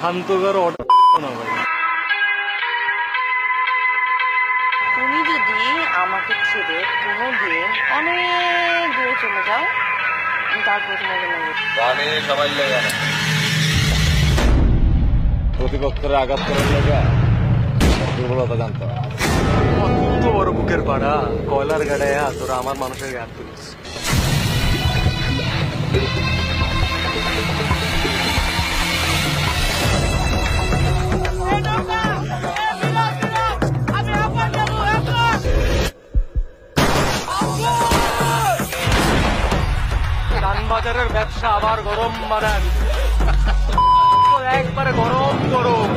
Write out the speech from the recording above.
শান্তকার order না ভাই। তুমি যদি আমাকে ছেড়ে কোনোদিন অনেক দূরে চলে যাও, আমি তারপর তোমাকে নেব। সবাই লেগে প্রতিপক্ষের আঘাত করার লেগে দুর্বলতা জানতো। কত বড় বুকের পাড়া, কয়লার গাড়ায় তোরা আমার মানুষের হাত তুলিস। বাজারের ব্যবসা আবার গরম বানান, একবারে গরম গরম।